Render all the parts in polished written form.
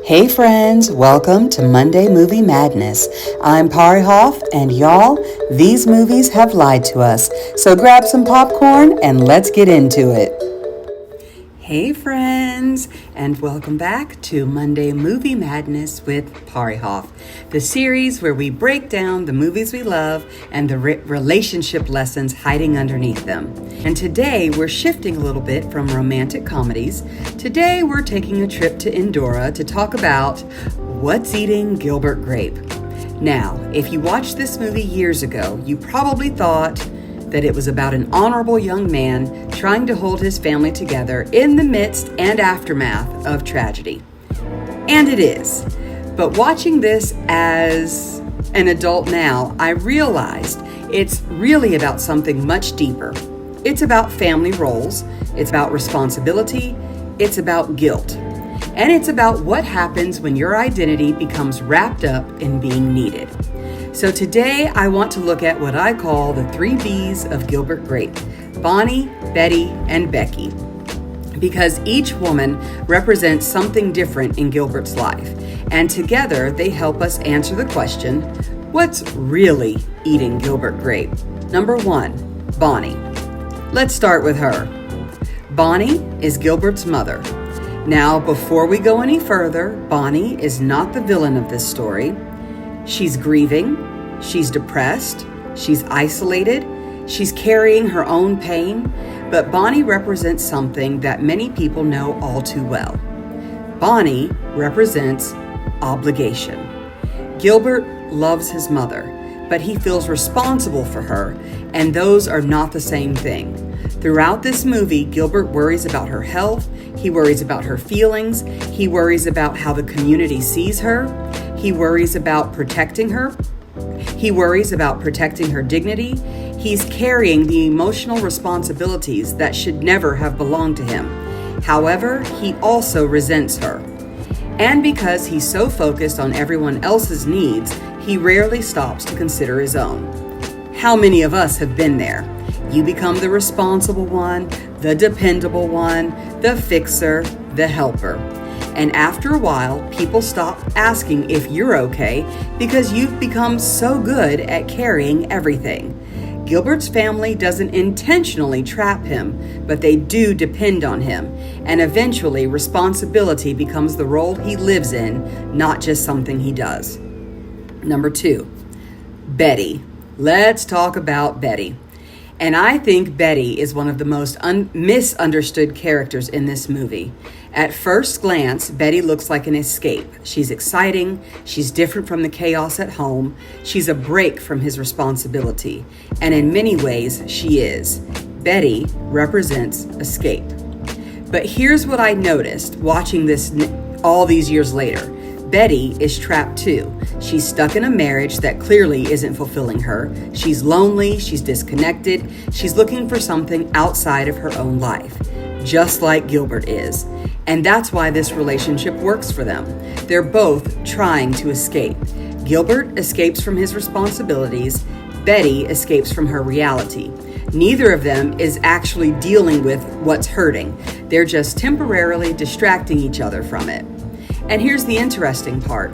Hey friends, welcome to Monday Movie Madness. I'm Parrihoff, and y'all, these movies have lied to us. So grab some popcorn and let's get into it. Hey friends, and welcome back to Monday Movie Madness with Parrihoff, the series where we break down the movies we love and the relationship lessons hiding underneath them. And today we're shifting a little bit from romantic comedies. Today we're taking a trip to Indora to talk about What's Eating Gilbert Grape. Now, if you watched this movie years ago, you probably thought that it was about an honorable young man trying to hold his family together in the midst and aftermath of tragedy. And it is. But watching this as an adult now, I realized it's really about something much deeper. It's about family roles, it's about responsibility, it's about guilt, and it's about what happens when your identity becomes wrapped up in being needed. So today I want to look at what I call the 3 Bs of Gilbert Grape: Bonnie, Betty, and Becky. Because each woman represents something different in Gilbert's life, and together they help us answer the question, what's really eating Gilbert Grape? Number 1, Bonnie. Let's start with her. Bonnie is Gilbert's mother. Now, before we go any further, Bonnie is not the villain of this story. She's grieving, she's depressed, she's isolated, she's carrying her own pain, but Bonnie represents something that many people know all too well. Bonnie represents obligation. Gilbert loves his mother, but he feels responsible for her, and those are not the same thing. Throughout this movie, Gilbert worries about her health, he worries about her feelings, he worries about how the community sees her, he worries about protecting her. He worries about protecting her dignity. He's carrying the emotional responsibilities that should never have belonged to him. However, he also resents her. And because he's so focused on everyone else's needs, he rarely stops to consider his own. How many of us have been there? You become the responsible one, the dependable one, the fixer, the helper. And after a while, people stop asking if you're okay because you've become so good at carrying everything. Gilbert's family doesn't intentionally trap him, but they do depend on him. And eventually, responsibility becomes the role he lives in, not just something he does. Number 2, Betty. Let's talk about Betty. And I think Betty is one of the most misunderstood characters in this movie. At first glance, Betty looks like an escape. She's exciting, she's different from the chaos at home, she's a break from his responsibility. And in many ways, she is. Betty represents escape. But here's what I noticed watching this all these years later. Betty is trapped too. She's stuck in a marriage that clearly isn't fulfilling her. She's lonely, she's disconnected, she's looking for something outside of her own life, just like Gilbert is. And that's why this relationship works for them. They're both trying to escape. Gilbert escapes from his responsibilities, Betty escapes from her reality. Neither of them is actually dealing with what's hurting. They're just temporarily distracting each other from it. And here's the interesting part.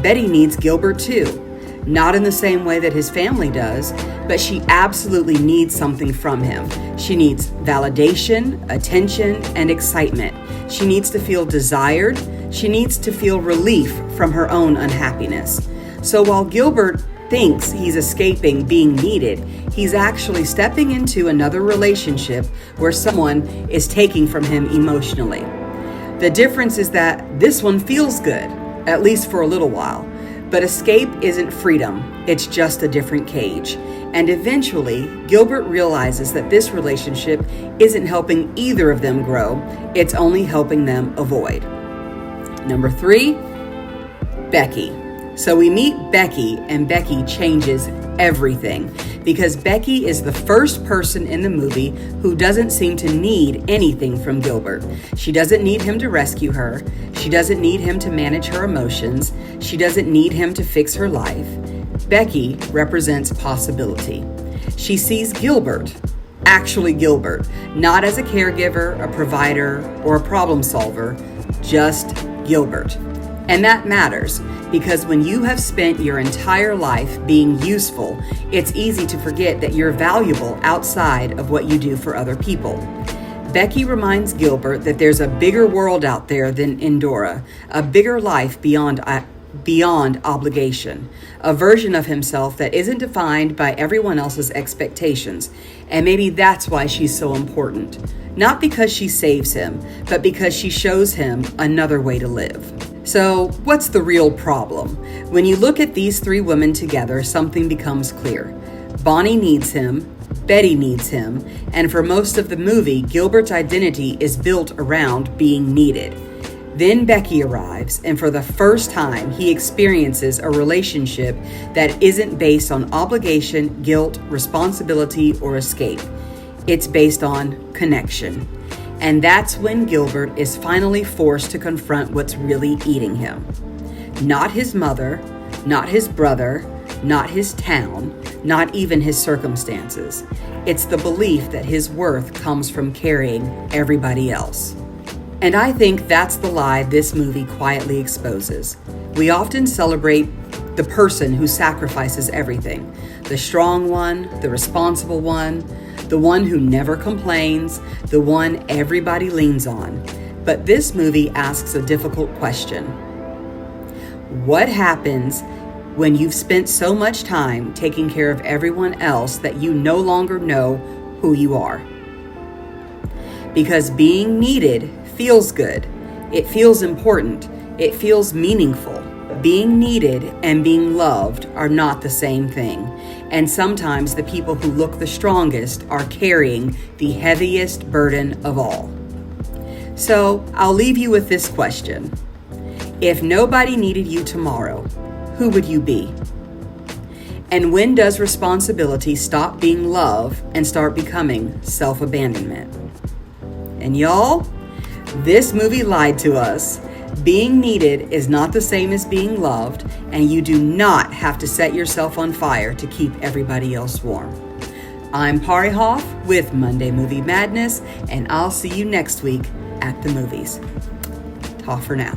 Betty needs Gilbert too. Not in the same way that his family does, but she absolutely needs something from him. She needs validation, attention, and excitement. She needs to feel desired. She needs to feel relief from her own unhappiness. So while Gilbert thinks he's escaping being needed, he's actually stepping into another relationship where someone is taking from him emotionally. The difference is that this one feels good, at least for a little while. But escape isn't freedom, it's just a different cage. And eventually, Gilbert realizes that this relationship isn't helping either of them grow, it's only helping them avoid. Number 3, Becky. So we meet Becky, and Becky changes everything because Becky is the first person in the movie who doesn't seem to need anything from Gilbert. She doesn't need him to rescue her. She doesn't need him to manage her emotions. She doesn't need him to fix her life. Becky represents possibility. She sees Gilbert, actually Gilbert, not as a caregiver, a provider, or a problem solver, just Gilbert. And that matters because when you have spent your entire life being useful, it's easy to forget that you're valuable outside of what you do for other people. Becky reminds Gilbert that there's a bigger world out there than Endora, a bigger life beyond obligation, a version of himself that isn't defined by everyone else's expectations. And maybe that's why she's so important. Not because she saves him, but because she shows him another way to live. So, what's the real problem? When you look at these three women together, something becomes clear. Bonnie needs him, Betty needs him, and for most of the movie, Gilbert's identity is built around being needed. Then Becky arrives, and for the first time, he experiences a relationship that isn't based on obligation, guilt, responsibility, or escape. It's based on connection. And that's when Gilbert is finally forced to confront what's really eating him. Not his mother, not his brother, not his town, not even his circumstances. It's the belief that his worth comes from carrying everybody else. And I think that's the lie this movie quietly exposes. We often celebrate the person who sacrifices everything. The strong one, the responsible one, the one who never complains, the one everybody leans on. But this movie asks a difficult question. What happens when you've spent so much time taking care of everyone else that you no longer know who you are? Because being needed feels good. It feels important. It feels meaningful. Being needed and being loved are not the same thing. And sometimes the people who look the strongest are carrying the heaviest burden of all. So I'll leave you with this question. If nobody needed you tomorrow, who would you be? And when does responsibility stop being love and start becoming self-abandonment? And y'all, this movie lied to us. Being needed is not the same as being loved, and you do not have to set yourself on fire to keep everybody else warm. I'm Parrihoff with Monday Movie Madness, and I'll see you next week at the movies. Ta for now.